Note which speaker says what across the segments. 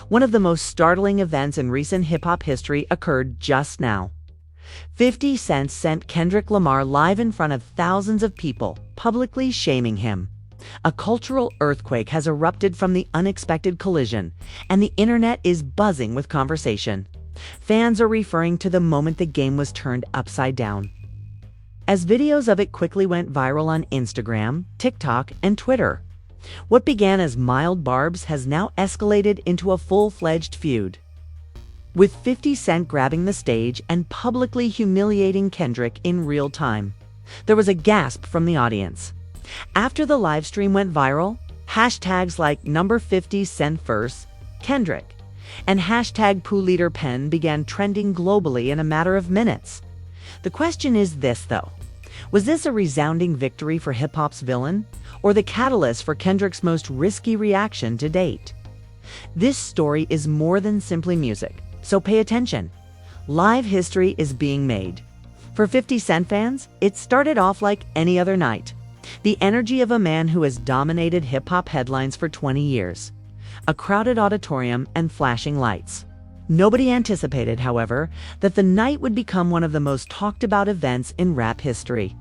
Speaker 1: One of the most startling events in recent hip-hop history occurred just now. 50 Cent sent Kendrick Lamar live in front of thousands of people, publicly shaming him. A cultural earthquake has erupted from the unexpected collision, and the internet is buzzing with conversation. Fans are referring to the moment the game was turned upside down, as videos of it quickly went viral on Instagram, TikTok, and Twitter. What began as mild barbs has now escalated into a full-fledged feud, with 50 Cent grabbing the stage and publicly humiliating Kendrick in real time. There was a gasp from the audience. After the live stream went viral, hashtags like #50 Cent verse Kendrick and hashtag #PooLeaderPen began trending globally in a matter of minutes. The question is this, though. Was this a resounding victory for hip-hop's villain, or the catalyst for Kendrick's most risky reaction to date? This story is more than simply music, so pay attention. Live history is being made. For 50 Cent fans, it started off like any other night. The energy of a man who has dominated hip-hop headlines for 20 years. A crowded auditorium and flashing lights. Nobody anticipated, however, that the night would become one of the most talked about events in rap history.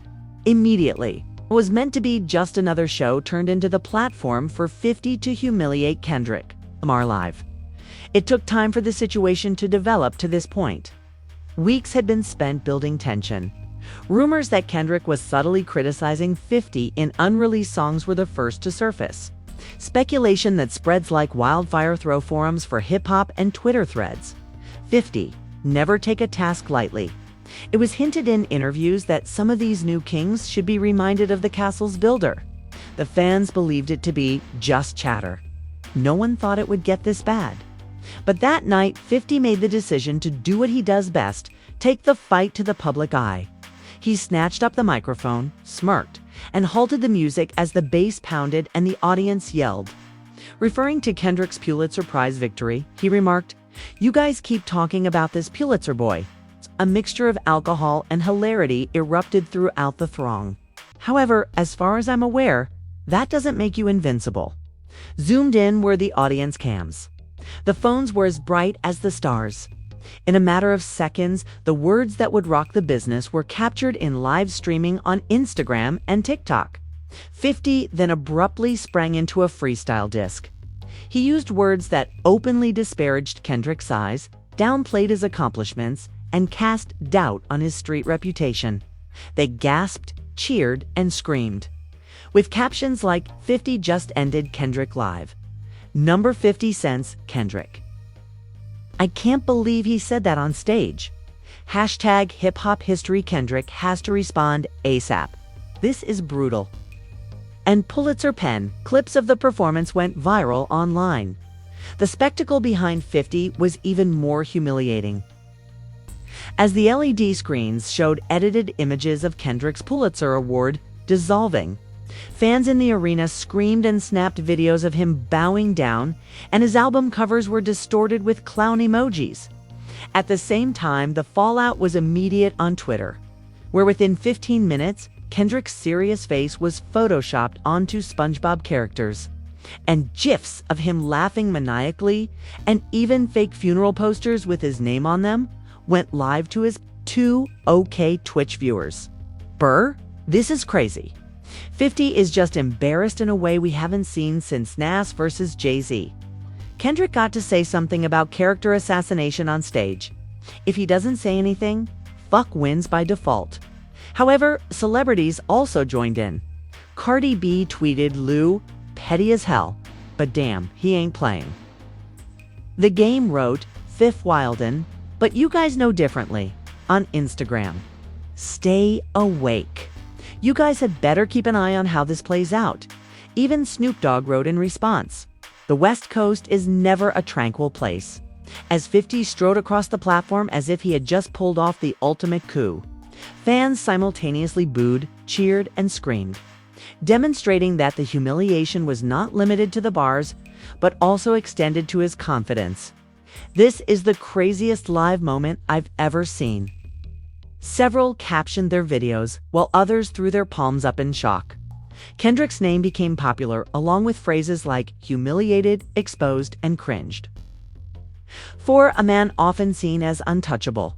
Speaker 1: Immediately, what was meant to be just another show turned into the platform for 50 to humiliate Kendrick Lamar live. It took time for the situation to develop to this point. Weeks had been spent building tension. Rumors that Kendrick was subtly criticizing 50 in unreleased songs were the first to surface. Speculation that spreads like wildfire through forums for hip-hop and Twitter threads. 50, never take a task lightly. It was hinted in interviews that some of these new kings should be reminded of the castle's builder. The fans believed it to be just chatter. No one thought it would get this bad. But that night, 50 made the decision to do what he does best, take the fight to the public eye. He snatched up the microphone, smirked, and halted the music as the bass pounded and the audience yelled. Referring to Kendrick's Pulitzer Prize victory, he remarked, "You guys keep talking about this Pulitzer boy." A mixture of alcohol and hilarity erupted throughout the throng. However, as far as I'm aware, that doesn't make you invincible. Zoomed in were the audience cams. The phones were as bright as the stars. In a matter of seconds, the words that would rock the business were captured in live streaming on Instagram and TikTok. 50 then abruptly sprang into a freestyle disc. He used words that openly disparaged Kendrick's size, downplayed his accomplishments, and cast doubt on his street reputation. They gasped, cheered, and screamed, with captions like 50 just ended Kendrick live. #50 Cent's Kendrick. I can't believe he said that on stage. Hashtag hip hop history Kendrick has to respond ASAP. This is brutal. And Pulitzer Pen, clips of the performance went viral online. The spectacle behind 50 was even more humiliating. As the LED screens showed edited images of Kendrick's Pulitzer Award dissolving, fans in the arena screamed and snapped videos of him bowing down, and his album covers were distorted with clown emojis. At the same time, the fallout was immediate on Twitter, where within 15 minutes, Kendrick's serious face was photoshopped onto SpongeBob characters, and GIFs of him laughing maniacally, and even fake funeral posters with his name on them, went live to his 2OK Twitch viewers. Burr, this is crazy. 50 is just embarrassed in a way we haven't seen since Nas versus Jay-Z. Kendrick got to say something about character assassination on stage. If he doesn't say anything, fuck wins by default. However, celebrities also joined in. Cardi B tweeted Lou, "Petty as hell, but damn, he ain't playing." The Game wrote, "Fifth Wilden, but you guys know differently," on Instagram. Stay awake. You guys had better keep an eye on how this plays out. Even Snoop Dogg wrote in response, "The West Coast is never a tranquil place," as 50 strode across the platform as if he had just pulled off the ultimate coup. Fans simultaneously booed, cheered, and screamed, demonstrating that the humiliation was not limited to the bars, but also extended to his confidence. This is the craziest live moment I've ever seen. Several captioned their videos, while others threw their palms up in shock. Kendrick's name became popular, along with phrases like humiliated, exposed, and cringed. For a man often seen as untouchable,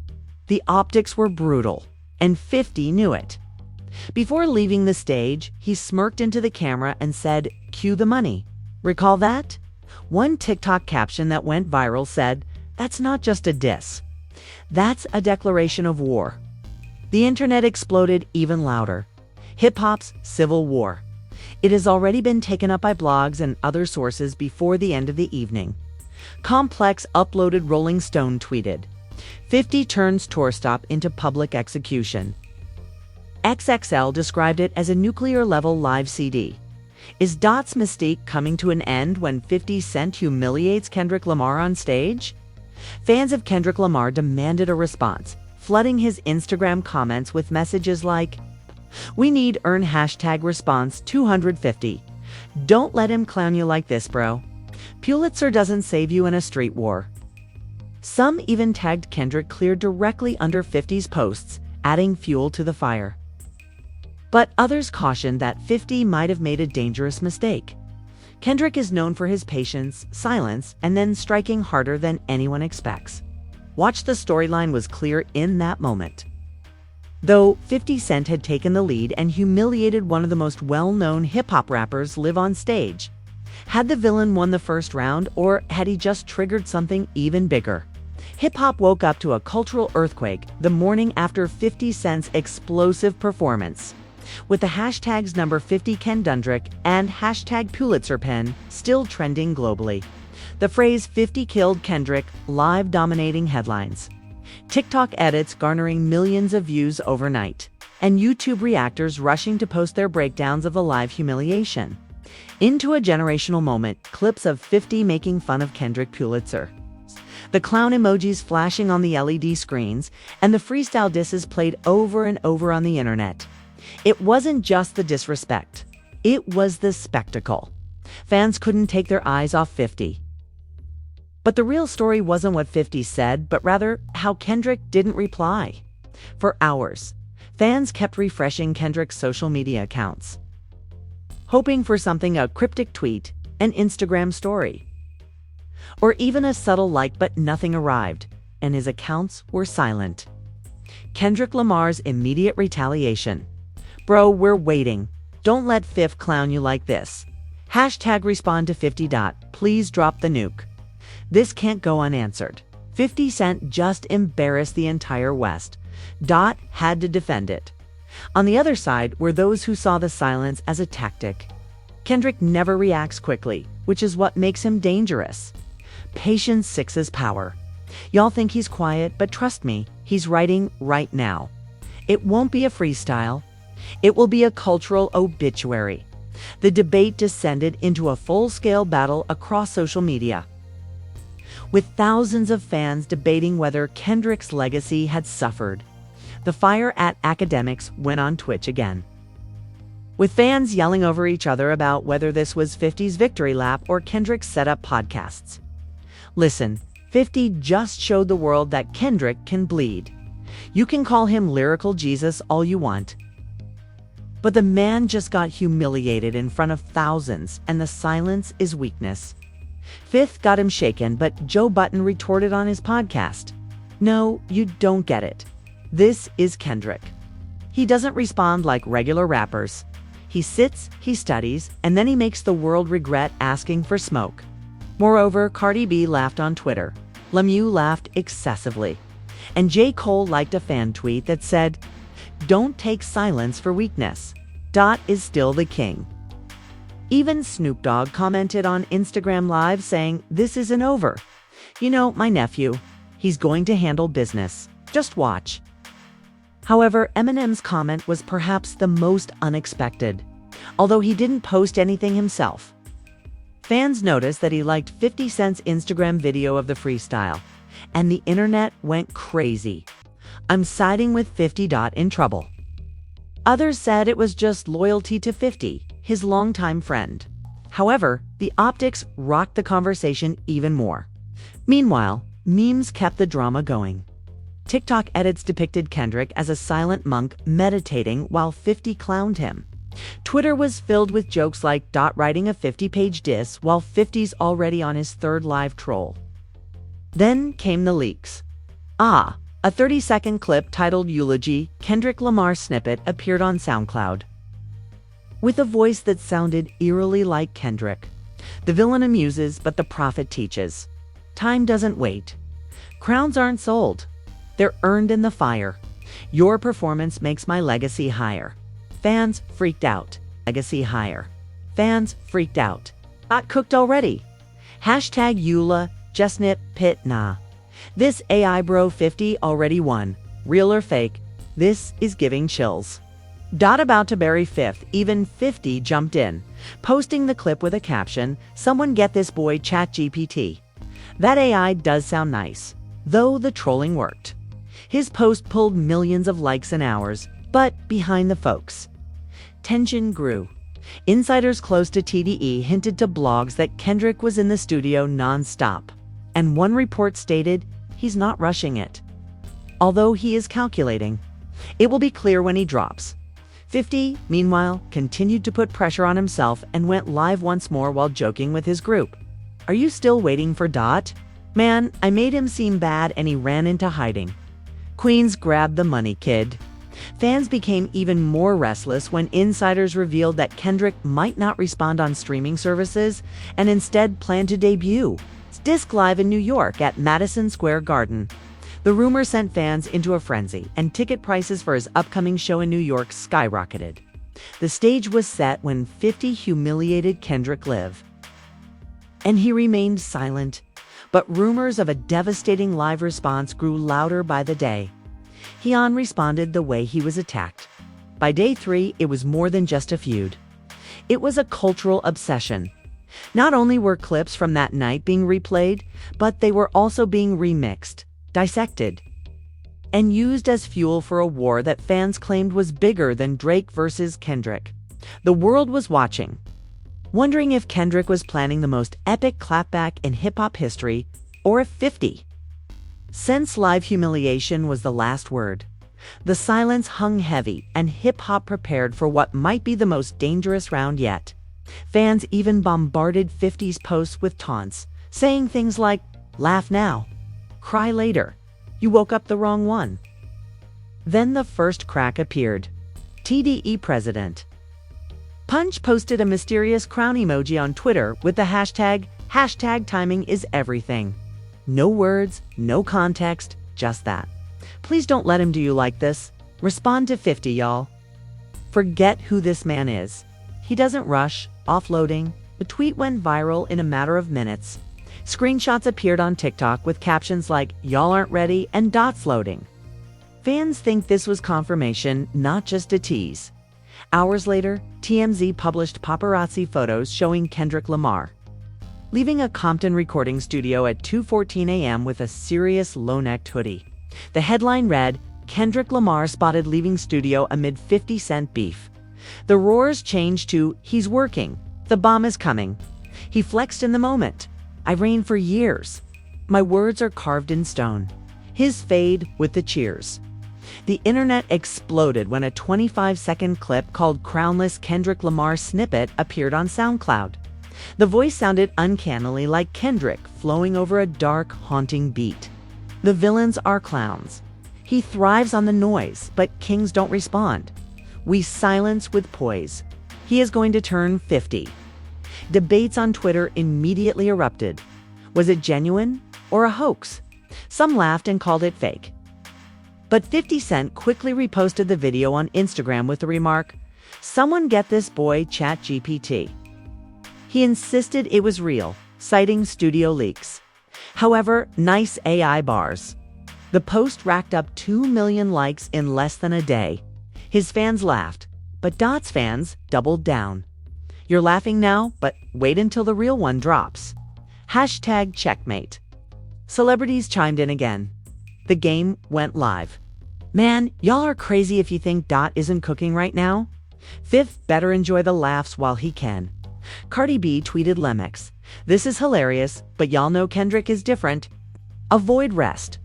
Speaker 1: the optics were brutal, and 50 knew it. Before leaving the stage, he smirked into the camera and said, "Cue the money." Recall that? One TikTok caption that went viral said, "That's not just a diss. That's a declaration of war." The internet exploded even louder. Hip-hop's civil war. It has already been taken up by blogs and other sources before the end of the evening. Complex uploaded Rolling Stone tweeted, "50 turns tour stop into public execution." XXL described it as a nuclear-level live CD. Is Dot's mystique coming to an end when 50 Cent humiliates Kendrick Lamar on stage? Fans of Kendrick Lamar demanded a response, flooding his Instagram comments with messages like, "We need earn #response 250. Don't let him clown you like this, bro. Pulitzer doesn't save you in a street war." Some even tagged Kendrick clear directly under 50's posts, adding fuel to the fire. But others cautioned that 50 might have made a dangerous mistake. Kendrick is known for his patience, silence, and then striking harder than anyone expects. Watch the storyline was clear in that moment. Though 50 Cent had taken the lead and humiliated one of the most well-known hip-hop rappers live on stage, had the villain won the first round, or had he just triggered something even bigger? Hip-hop woke up to a cultural earthquake the morning after 50 Cent's explosive performance. With the hashtags number 50 Ken Dundrick and hashtag Pulitzer Pen still trending globally. The phrase 50 killed Kendrick live dominating headlines. TikTok edits garnering millions of views overnight, and YouTube reactors rushing to post their breakdowns of the live humiliation. Into a generational moment, clips of 50 making fun of Kendrick Pulitzer. The clown emojis flashing on the LED screens, and the freestyle disses played over and over on the internet. It wasn't just the disrespect. It was the spectacle. Fans couldn't take their eyes off 50. But the real story wasn't what 50 said, but rather how Kendrick didn't reply. For hours, fans kept refreshing Kendrick's social media accounts, hoping for something: a cryptic tweet, an Instagram story, or even a subtle like, but nothing arrived, and his accounts were silent. Kendrick Lamar's immediate retaliation. "Bro, we're waiting. Don't let Fifth clown you like this. #respond to 50. Please drop the nuke." This can't go unanswered. 50 Cent just embarrassed the entire West. Dot had to defend it. On the other side were those who saw the silence as a tactic. Kendrick never reacts quickly, which is what makes him dangerous. Patience sixes power. Y'all think he's quiet, but trust me, he's writing right now. It won't be a freestyle. It will be a cultural obituary. The debate descended into a full-scale battle across social media, with thousands of fans debating whether Kendrick's legacy had suffered. The fire at academics went on Twitch again, with fans yelling over each other about whether this was 50's victory lap or Kendrick's setup podcasts. Listen, 50 just showed the world that Kendrick can bleed. You can call him lyrical Jesus all you want, but the man just got humiliated in front of thousands, and the silence is weakness. Fifth got him shaken, but Joe Budden retorted on his podcast, "No, you don't get it. This is Kendrick. He doesn't respond like regular rappers. He sits, he studies, and then he makes the world regret asking for smoke." Moreover, Cardi B laughed on Twitter. Lemieux laughed excessively. And J. Cole liked a fan tweet that said, "Don't take silence for weakness. Dot is still the king." Even Snoop Dogg commented on Instagram Live saying, "This isn't over. You know, my nephew, he's going to handle business. Just watch." However, Eminem's comment was perhaps the most unexpected. Although he didn't post anything himself, fans noticed that he liked 50 Cent's Instagram video of the freestyle, and the internet went crazy. "I'm siding with 50. In trouble." Others said it was just loyalty to 50, his longtime friend. However, the optics rocked the conversation even more. Meanwhile, memes kept the drama going. TikTok edits depicted Kendrick as a silent monk meditating while 50 clowned him. Twitter was filled with jokes like Dot writing a 50-page diss while 50's already on his third live troll. Then came the leaks. A 30-second clip titled Eulogy, Kendrick Lamar snippet appeared on SoundCloud. With a voice that sounded eerily like Kendrick. The villain amuses, but the prophet teaches. Time doesn't wait. Crowns aren't sold. They're earned in the fire. Your performance makes my legacy higher. Fans freaked out. Legacy higher. Fans freaked out. Got cooked already. Hashtag Eula, Jesnit, Pit, nah. This AI bro 50 already won. Real or fake? This is giving chills. About to bury fifth, even 50 jumped in, posting the clip with a caption, "Someone get this boy ChatGPT." That AI does sound nice, though the trolling worked. His post pulled millions of likes and hours, but behind the folks. Tension grew. Insiders close to TDE hinted to blogs that Kendrick was in the studio non-stop, and one report stated he's not rushing it. Although he is calculating. It will be clear when he drops. 50, meanwhile, continued to put pressure on himself and went live once more while joking with his group. "Are you still waiting for Dot? Man, I made him seem bad and he ran into hiding. Queens grabbed the money, kid." Fans became even more restless when insiders revealed that Kendrick might not respond on streaming services and instead planned to debut Disc Live in New York at Madison Square Garden. The rumor sent fans into a frenzy, and ticket prices for his upcoming show in New York skyrocketed. The stage was set when 50 humiliated Kendrick live. And he remained silent, but rumors of a devastating live response grew louder by the day. Heon responded the way he was attacked. By day 3, it was more than just a feud. It was a cultural obsession. Not only were clips from that night being replayed, but they were also being remixed, dissected, and used as fuel for a war that fans claimed was bigger than Drake versus Kendrick. The world was watching, wondering if Kendrick was planning the most epic clapback in hip-hop history, or if 50 Cent's live humiliation was the last word. The silence hung heavy, and hip-hop prepared for what might be the most dangerous round yet. Fans even bombarded 50's posts with taunts, saying things like, "Laugh now. Cry later. You woke up the wrong one." Then the first crack appeared. TDE president Punch posted a mysterious crown emoji on Twitter with the hashtag timing is everything. No words, no context, just that. Please don't let him do you like this. Respond to 50, y'all. Forget who this man is. He doesn't rush. Offloading. The tweet went viral in a matter of minutes. Screenshots appeared on TikTok with captions like, "Y'all aren't ready," and dots loading. Fans think this was confirmation, not just a tease. Hours later, TMZ published paparazzi photos showing Kendrick Lamar leaving a Compton recording studio at 2:14 a.m. with a serious low-necked hoodie. The headline read, "Kendrick Lamar spotted leaving studio amid 50 Cent beef." The roars changed to, "He's working. The bomb is coming. He flexed in the moment. I reigned for years. My words are carved in stone." His fade with the cheers. The internet exploded when a 25-second clip called Crownless Kendrick Lamar Snippet appeared on SoundCloud. The voice sounded uncannily like Kendrick flowing over a dark, haunting beat. The villains are clowns. He thrives on the noise, but kings don't respond. We silence with poise. He is going to turn 50. Debates on Twitter immediately erupted. Was it genuine or a hoax? Some laughed and called it fake. But 50 Cent quickly reposted the video on Instagram with the remark, "Someone get this boy ChatGPT." He insisted it was real, citing studio leaks. However, nice AI bars. The post racked up 2 million likes in less than a day. His fans laughed, but Dot's fans doubled down. "You're laughing now, but wait until the real one drops." Hashtag checkmate. Celebrities chimed in again. The game went live. "Man, y'all are crazy if you think Dot isn't cooking right now. Fifth better enjoy the laughs while he can." Cardi B tweeted Lemex, "This is hilarious, but y'all know Kendrick is different. Avoid rest.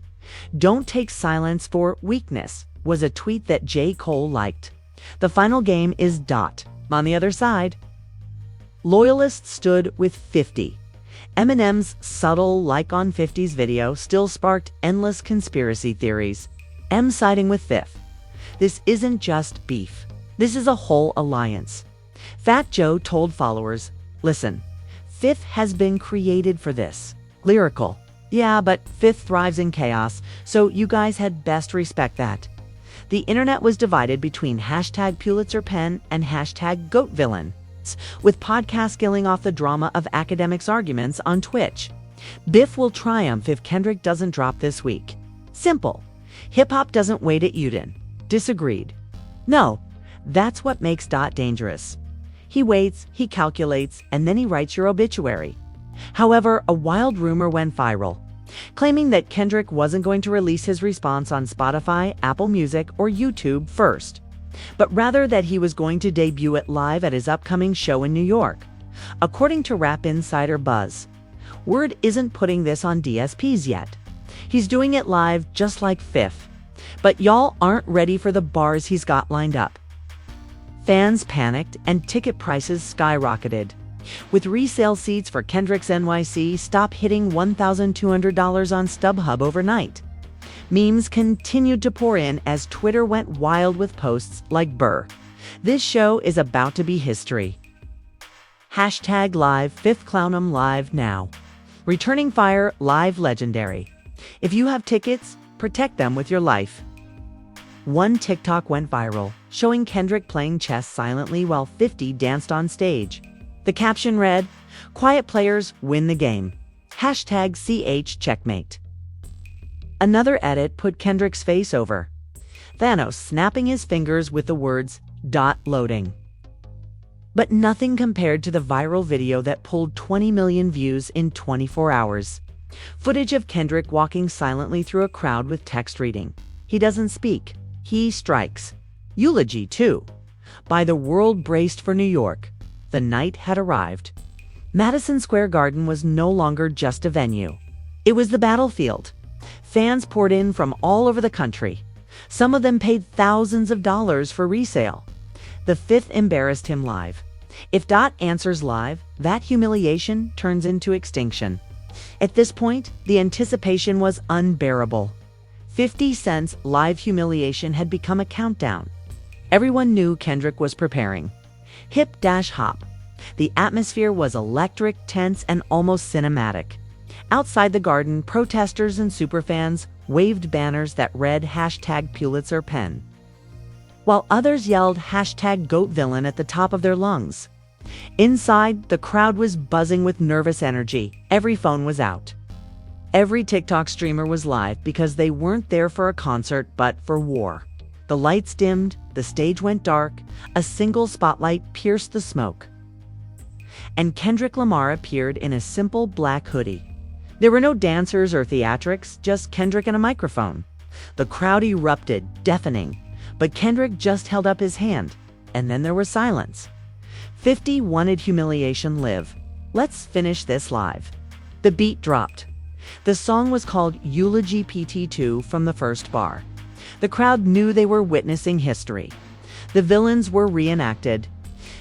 Speaker 1: Don't take silence for weakness," was a tweet that J. Cole liked. The final game is Dot. On the other side, loyalists stood with 50. Eminem's subtle like on 50s video still sparked endless conspiracy theories. M siding with Fifth. This isn't just beef. This is a whole alliance. Fat Joe told followers, listen, Fifth has been created for this. Lyrical. Yeah, but Fifth thrives in chaos, so you guys had best respect that. The internet was divided between hashtag Pulitzer Pen and hashtag GoatVillain, with podcasts killing off the drama of academics' arguments on Twitch. Biff will triumph if Kendrick doesn't drop this week. Simple. Hip-hop doesn't wait at Uden. Disagreed. No, that's what makes Dot dangerous. He waits, he calculates, and then he writes your obituary. However, a wild rumor went viral, claiming that Kendrick wasn't going to release his response on Spotify, Apple Music, or YouTube first, but rather that he was going to debut it live at his upcoming show in New York. According to Rap Insider Buzz, word isn't putting this on DSPs yet. He's doing it live just like Fifth, but y'all aren't ready for the bars he's got lined up. Fans panicked and ticket prices skyrocketed, with resale seats for Kendrick's NYC stop hitting $1,200 on StubHub overnight. Memes continued to pour in as Twitter went wild with posts like "Burr, this show is about to be history." Hashtag live Fifth Clownum live now. Returning fire live legendary. If you have tickets, protect them with your life. One TikTok went viral, showing Kendrick playing chess silently while 50 danced on stage. The caption read, "Quiet players win the game. Hashtag CH checkmate." Another edit put Kendrick's face over Thanos snapping his fingers with the words, "Dot loading." But nothing compared to the viral video that pulled 20 million views in 24 hours. Footage of Kendrick walking silently through a crowd with text reading, "He doesn't speak, he strikes." Eulogy, too. By the world braced for New York, the night had arrived. Madison Square Garden was no longer just a venue. It was the battlefield. Fans poured in from all over the country. Some of them paid thousands of dollars for resale. The Fifth embarrassed him live. If Dot answers live, that humiliation turns into extinction. At this point, the anticipation was unbearable. 50 Cent's live humiliation had become a countdown. Everyone knew Kendrick was preparing. Hip-hop. The atmosphere was electric, tense, and almost cinematic. Outside the garden, protesters and superfans waved banners that read hashtag Pulitzer Pen, while others yelled hashtag GoatVillain at the top of their lungs. Inside, the crowd was buzzing with nervous energy. Every phone was out. Every TikTok streamer was live because they weren't there for a concert but for war. The lights dimmed, the stage went dark, a single spotlight pierced the smoke. And Kendrick Lamar appeared in a simple black hoodie. There were no dancers or theatrics, just Kendrick and a microphone. The crowd erupted, deafening, but Kendrick just held up his hand, and then there was silence. 50 wanted humiliation live. Let's finish this live. The beat dropped. The song was called Eulogy PT2 from the first bar. The crowd knew they were witnessing history. The villains were reenacted.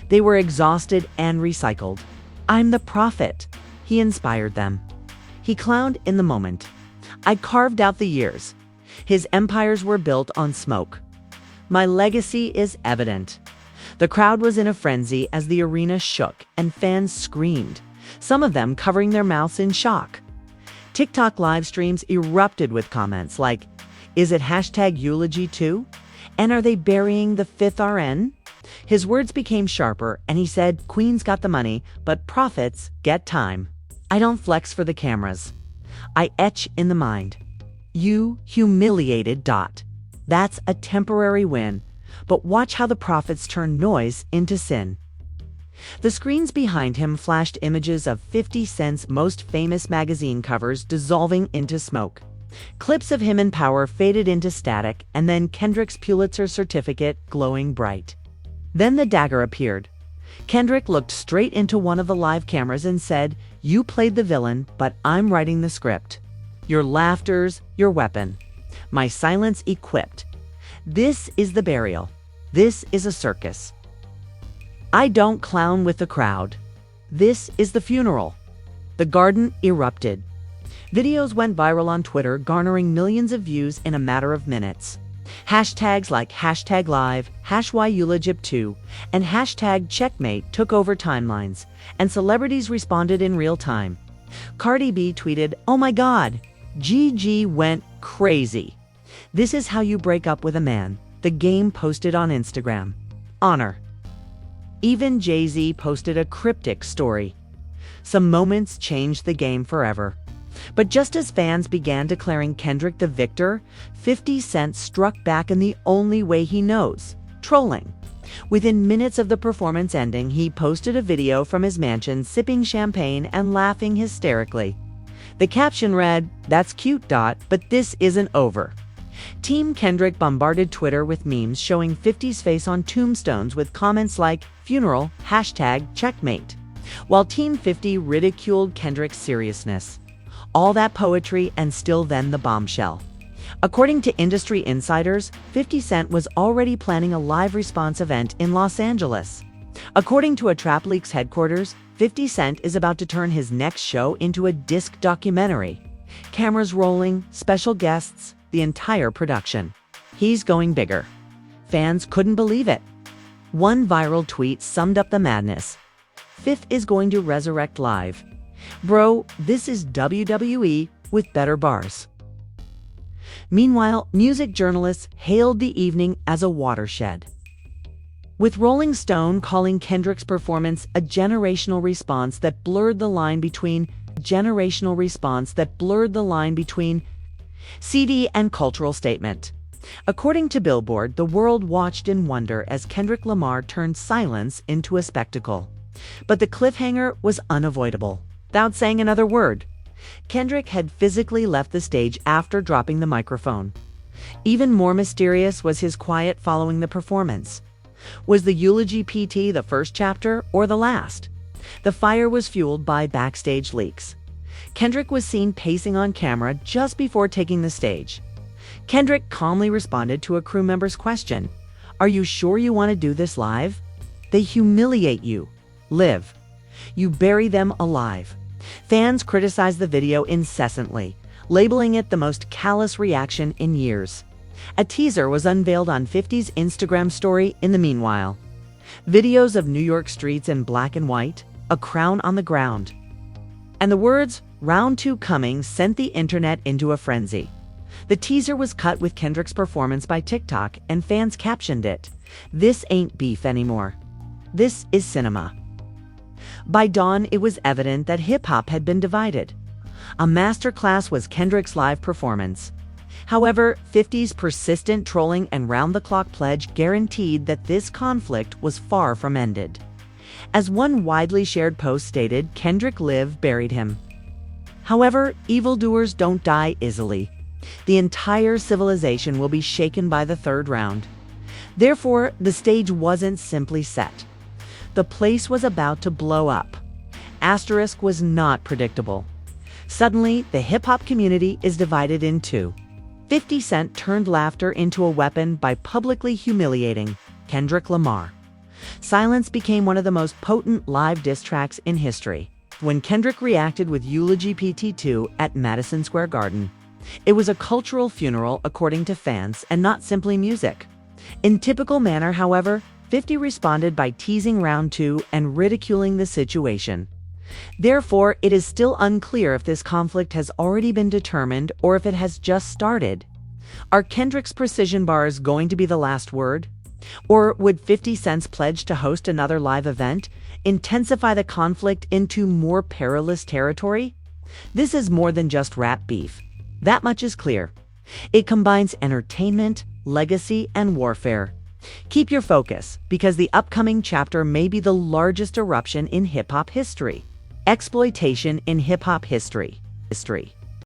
Speaker 1: They were exhausted and recycled. "I'm the prophet," he inspired them. He clowned in the moment. "I carved out the years. His empires were built on smoke. My legacy is evident." The crowd was in a frenzy as the arena shook and fans screamed, some of them covering their mouths in shock. TikTok live streams erupted with comments like, "Is it hashtag eulogy too? And are they burying the Fifth RN?" His words became sharper and he said, "Queens got the money, but prophets get time. I don't flex for the cameras. I etch in the mind. You humiliated Dot. That's a temporary win, but watch how the prophets turn noise into sin." The screens behind him flashed images of 50 Cent's most famous magazine covers dissolving into smoke. Clips of him in power faded into static, and then Kendrick's Pulitzer certificate glowing bright. Then the dagger appeared. Kendrick looked straight into one of the live cameras and said, "You played the villain, but I'm writing the script. Your laughter's your weapon. My silence equipped. This is the burial. This is a circus. I don't clown with the crowd. This is the funeral." The garden erupted. Videos went viral on Twitter, garnering millions of views in a matter of minutes. Hashtags like #live, #YeulogIp2, and #checkmate took over timelines, and celebrities responded in real time. Cardi B tweeted, "Oh my God, Gigi went crazy. This is how you break up with a man," the game posted on Instagram. Honor. Even Jay-Z posted a cryptic story. Some moments changed the game forever. But just as fans began declaring Kendrick the victor, 50 Cent struck back in the only way he knows: trolling. Within minutes of the performance ending, he posted a video from his mansion sipping champagne and laughing hysterically. The caption read, "That's cute, but this isn't over." Team Kendrick bombarded Twitter with memes showing 50's face on tombstones with comments like "funeral," #checkmate, while Team 50 ridiculed Kendrick's seriousness. All that poetry and still then the bombshell. According to industry insiders, 50 Cent was already planning a live response event in Los Angeles. According to a Trap Leaks headquarters, 50 Cent is about to turn his next show into a disc documentary. Cameras rolling, special guests, the entire production. He's going bigger. Fans couldn't believe it. One viral tweet summed up the madness. "Fifth is going to resurrect live. Bro, this is WWE with better bars." Meanwhile, music journalists hailed the evening as a watershed, with Rolling Stone calling Kendrick's performance a generational response that blurred the line between CD and cultural statement. According to Billboard, the world watched in wonder as Kendrick Lamar turned silence into a spectacle. But the cliffhanger was unavoidable. Without saying another word, Kendrick had physically left the stage after dropping the microphone. Even more mysterious was his quiet following the performance. Was the eulogy PT the first chapter or the last? The fire was fueled by backstage leaks. Kendrick was seen pacing on camera just before taking the stage. Kendrick calmly responded to a crew member's question, "Are you sure you want to do this live? They humiliate you. Live. You bury them alive." Fans criticized the video incessantly, labeling it the most callous reaction in years. A teaser was unveiled on 50's Instagram story in the meanwhile. Videos of New York streets in black and white, a crown on the ground. And the words, "Round 2 coming," sent the internet into a frenzy. The teaser was cut with Kendrick's performance by TikTok, and fans captioned it, "This ain't beef anymore. This is cinema." By dawn, it was evident that hip-hop had been divided. A masterclass was Kendrick's live performance. However, 50's persistent trolling and round-the-clock pledge guaranteed that this conflict was far from ended. As one widely shared post stated, Kendrick buried him. However, evildoers don't die easily. The entire civilization will be shaken by the third round. Therefore, the stage wasn't simply set. The place was about to blow up. Asterisk was not predictable. Suddenly, the hip-hop community is divided in two. 50 Cent turned laughter into a weapon by publicly humiliating Kendrick Lamar. Silence became one of the most potent live diss tracks in history. When Kendrick reacted with Eulogy PT2 at Madison Square Garden, it was a cultural funeral according to fans and not simply music. In typical manner, however, 50 responded by teasing round 2 and ridiculing the situation. Therefore, it is still unclear if this conflict has already been determined or if it has just started. Are Kendrick's precision bars going to be the last word? Or would 50 Cent's pledge to host another live event intensify the conflict into more perilous territory? This is more than just rap beef. That much is clear. It combines entertainment, legacy, and warfare. Keep your focus, because the upcoming chapter may be the largest eruption in hip-hop history. Exploitation in hip-hop history.